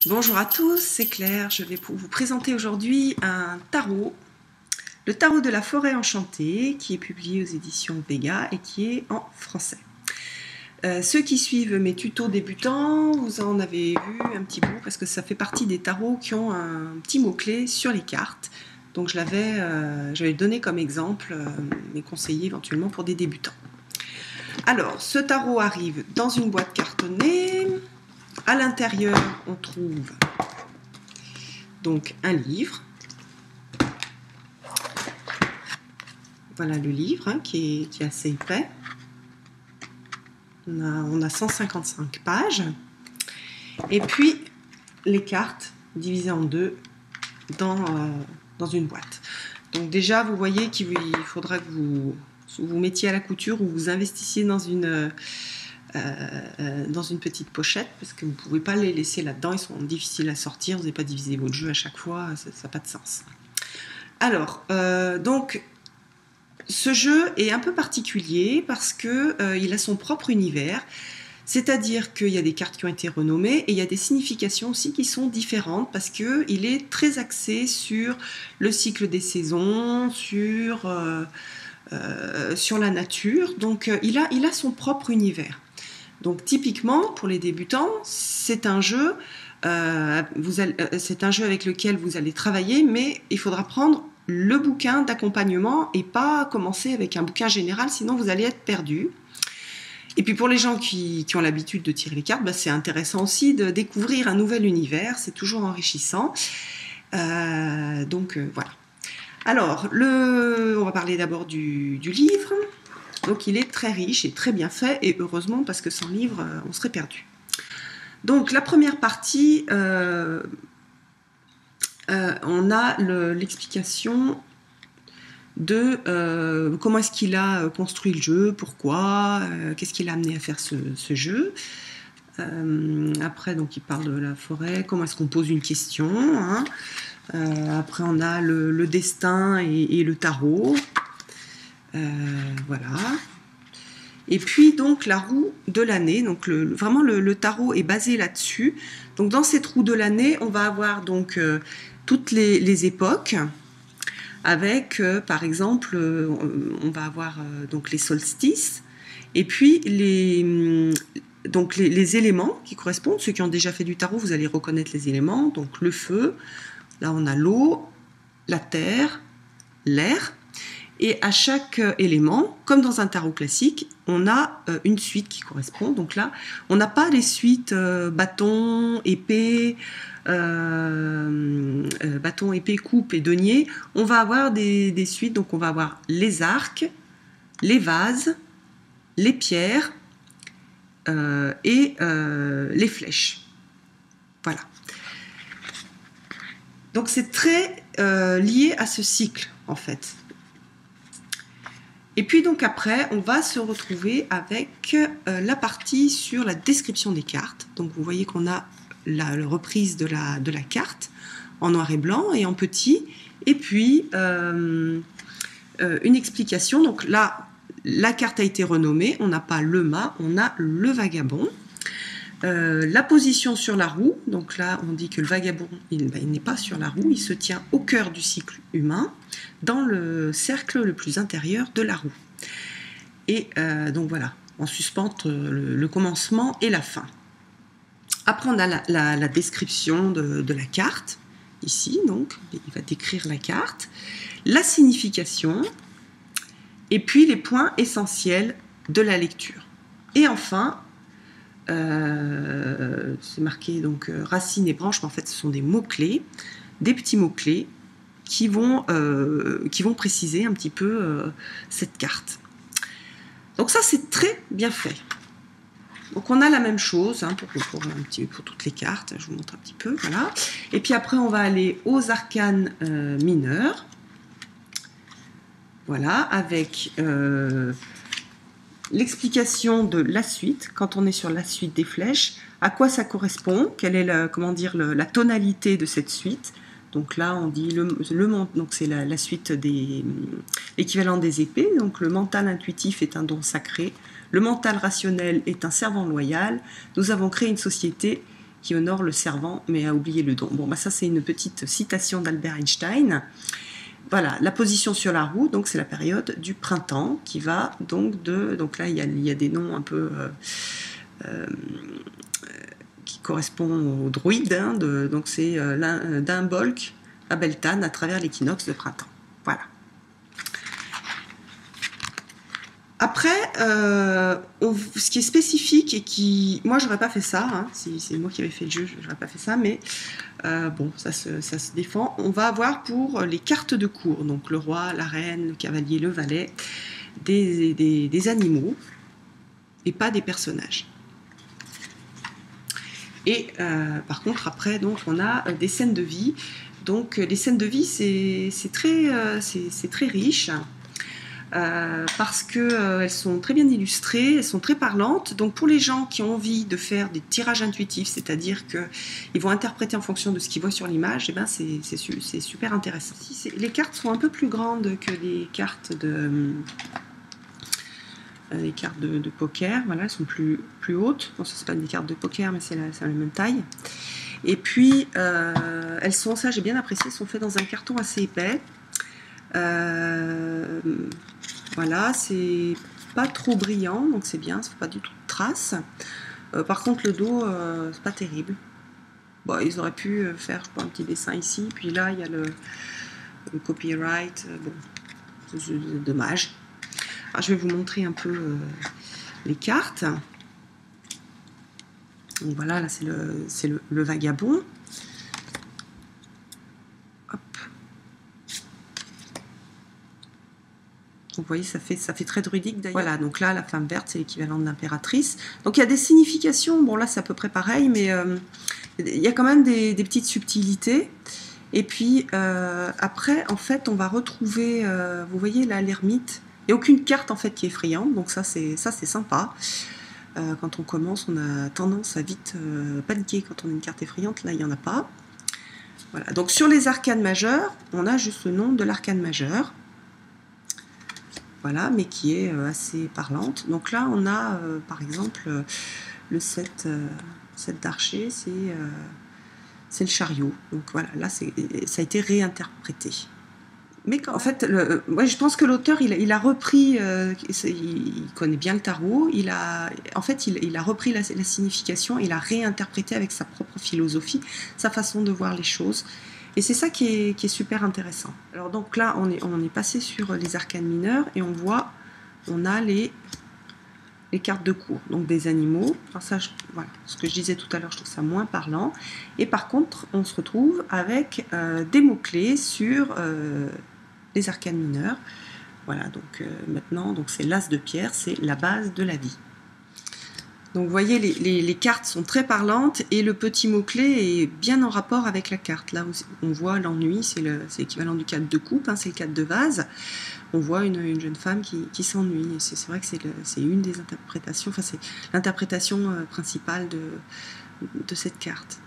Bonjour à tous, c'est Claire. Je vais vous présenter aujourd'hui un tarot, le tarot de la forêt enchantée, qui est publié aux éditions Vega et qui est en français. Ceux qui suivent mes tutos débutants, vous en avez vu un petit bout parce que ça fait partie des tarots qui ont un petit mot-clé sur les cartes. Donc je l'avais donné comme exemple, mes conseillers éventuellement pour des débutants. Alors, ce tarot arrive dans une boîte cartonnée. À l'intérieur, on trouve donc un livre. Voilà le livre qui est assez épais. On a 155 pages. Et puis les cartes divisées en deux dans une boîte. Donc déjà, vous voyez qu'il faudra que vous mettiez à la couture ou vous investissiez dans une petite pochette parce que vous ne pouvez pas les laisser là-dedans, ils sont difficiles à sortir, vous n'avez pas divisé votre jeu à chaque fois, ça n'a pas de sens. Alors, donc, ce jeu est un peu particulier parce qu'il a son propre univers, c'est-à-dire qu'il y a des cartes qui ont été renommées et il y a des significations aussi qui sont différentes parce qu'il est très axé sur le cycle des saisons, sur la nature, donc il a son propre univers. Donc typiquement, pour les débutants, c'est un jeu avec lequel vous allez travailler, mais il faudra prendre le bouquin d'accompagnement et pas commencer avec un bouquin général, sinon vous allez être perdu. Et puis pour les gens qui ont l'habitude de tirer les cartes, c'est intéressant aussi de découvrir un nouvel univers, c'est toujours enrichissant. Voilà. Alors, on va parler d'abord du livre. Donc il est très riche et très bien fait, et heureusement parce que sans livre, on serait perdu. Donc la première partie, on a l'explication de comment est-ce qu'il a construit le jeu, pourquoi, qu'est-ce qui l'a amené à faire ce jeu. Après, donc, il parle de la forêt, comment est-ce qu'on pose une question. Hein. Après, on a le destin et le tarot. Voilà. Et puis donc la roue de l'année, donc vraiment le tarot est basé là-dessus. Donc dans cette roue de l'année, on va avoir donc toutes les époques, avec par exemple, on va avoir donc les solstices, et puis les éléments qui correspondent. Ceux qui ont déjà fait du tarot, vous allez reconnaître les éléments. Donc le feu, là on a l'eau, la terre, l'air. Et à chaque élément, comme dans un tarot classique, on a une suite qui correspond. Donc là, on n'a pas les suites bâton, épée, coupe et denier. On va avoir des suites, donc on va avoir les arcs, les vases, les pierres et les flèches. Voilà. Donc c'est très lié à ce cycle, en fait. Et puis donc après, on va se retrouver avec la partie sur la description des cartes. Donc vous voyez qu'on a la reprise de la carte en noir et blanc et en petit. Et puis une explication. Donc là, la carte a été renommée. On n'a pas le mât, on a le vagabond. La position sur la roue. Donc là, on dit que le vagabond, il n'est pas sur la roue. Il se tient au cœur du cycle humain, dans le cercle le plus intérieur de la roue. Et donc voilà, en suspens le commencement et la fin. Après, on a la description de la carte, ici, donc, il va décrire la carte, la signification, et puis les points essentiels de la lecture. Et enfin, c'est marqué donc racines et branches, mais en fait, ce sont des mots-clés, des petits mots-clés, qui vont préciser un petit peu cette carte. Donc ça, c'est très bien fait. Donc on a la même chose pour toutes les cartes. Je vous montre un petit peu, voilà. Et puis après, on va aller aux arcanes mineurs. Voilà, avec l'explication de la suite, quand on est sur la suite des flèches, à quoi ça correspond, quelle est la tonalité de cette suite. Donc là, on dit donc c'est la suite l'équivalent des épées. Donc le mental intuitif est un don sacré. Le mental rationnel est un servant loyal. Nous avons créé une société qui honore le servant mais a oublié le don. Bon, bah ça c'est une petite citation d'Albert Einstein. Voilà, la position sur la roue, donc c'est la période du printemps qui va donc de... Donc là, il y a des noms un peu... qui correspondent aux druides, hein, donc c'est d'Imbolc à Beltane à travers l'équinoxe de printemps. Voilà. Après, ce qui est spécifique et qui... Moi, j'aurais pas fait ça, hein, si c'est moi qui avais fait le jeu, j'aurais pas fait ça, mais bon, ça se défend. On va avoir pour les cartes de cour, donc le roi, la reine, le cavalier, le valet, des animaux et pas des personnages. Et par contre, après, donc, on a des scènes de vie. Donc, les scènes de vie, c'est très riche. Parce qu'elles sont très bien illustrées, elles sont très parlantes. Donc pour les gens qui ont envie de faire des tirages intuitifs, c'est-à-dire qu'ils vont interpréter en fonction de ce qu'ils voient sur l'image, eh ben c'est super intéressant. Les cartes sont un peu plus grandes que les cartes de poker, voilà, elles sont plus hautes. Bon, ça c'est pas des cartes de poker, mais c'est la même taille. Et puis elles sont, ça j'ai bien apprécié, elles sont faites dans un carton assez épais. Voilà, c'est pas trop brillant, donc c'est bien, ça fait pas du tout de traces. Par contre, le dos, c'est pas terrible. Bon, ils auraient pu faire, je crois, un petit dessin ici, puis là, il y a le copyright. Bon, c'est dommage. Alors, je vais vous montrer un peu les cartes. Donc voilà, là, c'est le vagabond. Donc vous voyez, ça fait très druidique d'ailleurs. Voilà, donc là, la flamme verte, c'est l'équivalent de l'impératrice. Donc il y a des significations, bon là c'est à peu près pareil, mais il y a quand même des petites subtilités. Et puis après, en fait, on va retrouver, vous voyez là, l'ermite. Il n'y a aucune carte en fait qui est effrayante, donc ça c'est sympa. Quand on commence, on a tendance à vite paniquer quand on a une carte effrayante, là il n'y en a pas. Voilà, donc sur les arcanes majeures, on a juste le nom de l'arcane majeur. Voilà, mais qui est assez parlante. Donc là, on a, par exemple, le set d'archer, c'est le chariot. Donc voilà, là, ça a été réinterprété. Mais en fait, moi, je pense que l'auteur, il a repris, il connaît bien le tarot, il a repris la signification, il a réinterprété avec sa propre philosophie, sa façon de voir les choses. Et c'est ça qui est super intéressant. Alors donc là, on est passé sur les arcanes mineurs et on a les cartes de cour, donc des animaux. Alors ça, voilà, ce que je disais tout à l'heure, je trouve ça moins parlant. Et par contre, on se retrouve avec des mots-clés sur les arcanes mineurs. Voilà, donc maintenant, donc c'est l'as de pierre, c'est la base de la vie. Donc vous voyez, les cartes sont très parlantes et le petit mot-clé est bien en rapport avec la carte. Là, on voit l'ennui, c'est l'équivalent du 4 de coupe, hein, c'est le 4 de vase. On voit une jeune femme qui s'ennuie. C'est vrai que c'est une des interprétations, enfin c'est l'interprétation principale de cette carte.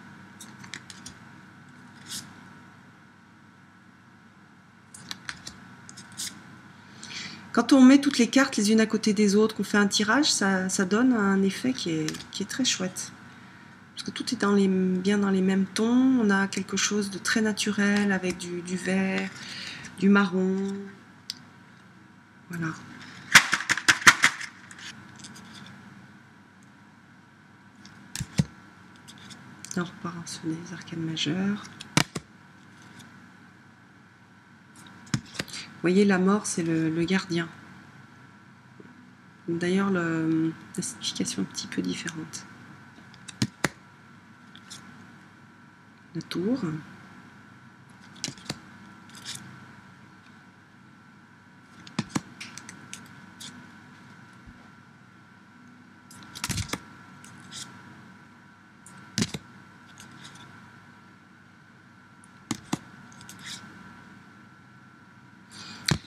Quand on met toutes les cartes les unes à côté des autres, qu'on fait un tirage, ça donne un effet qui est très chouette. Parce que tout est bien dans les mêmes tons. On a quelque chose de très naturel avec du vert, du marron. Voilà. Là, on repart sur les arcanes majeures. Vous voyez, la mort, c'est le gardien. D'ailleurs, la signification est un petit peu différente. La tour.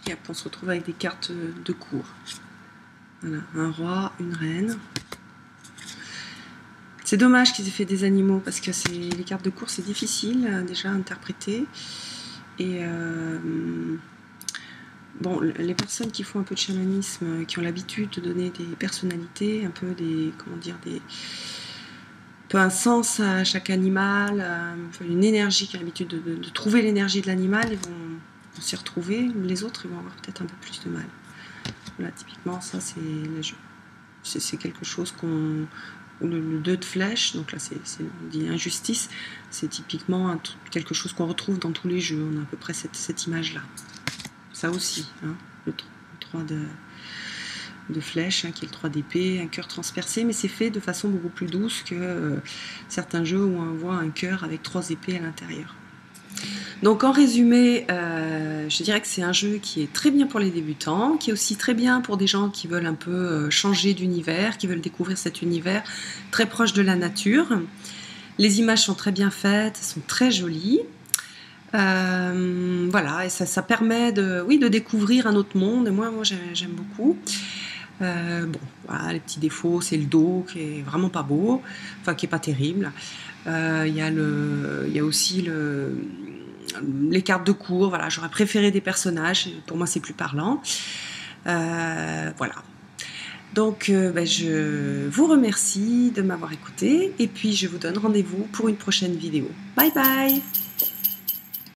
Et après, on se retrouve avec des cartes de cour. Voilà, un roi, une reine. C'est dommage qu'ils aient fait des animaux parce que les cartes de cour, c'est difficile déjà à interpréter. Et bon, les personnes qui font un peu de chamanisme, qui ont l'habitude de donner des personnalités, un peu des, comment dire, peu un sens à chaque animal, une énergie qui a l'habitude de trouver l'énergie de l'animal, ils vont s'y retrouver. Les autres, ils vont avoir peut-être un peu plus de mal. Voilà, typiquement, ça, c'est quelque chose qu'on... Le 2 de flèche, donc là, on dit injustice, c'est typiquement quelque chose qu'on retrouve dans tous les jeux. On a à peu près cette image-là. Ça aussi, hein, le 3 de flèche, hein, qui est le 3 d'épée, un cœur transpercé, mais c'est fait de façon beaucoup plus douce que certains jeux où on voit un cœur avec 3 épées à l'intérieur. Donc en résumé, je dirais que c'est un jeu qui est très bien pour les débutants, qui est aussi très bien pour des gens qui veulent un peu changer d'univers, qui veulent découvrir cet univers très proche de la nature. Les images sont très bien faites, sont très jolies. Voilà, et ça permet de découvrir un autre monde, et moi j'aime beaucoup. Bon, voilà, les petits défauts, c'est le dos qui est vraiment pas beau, enfin qui est pas terrible. Il y a aussi les cartes de cours, voilà, j'aurais préféré des personnages, pour moi c'est plus parlant. Voilà. Donc je vous remercie de m'avoir écouté et puis je vous donne rendez-vous pour une prochaine vidéo. Bye bye!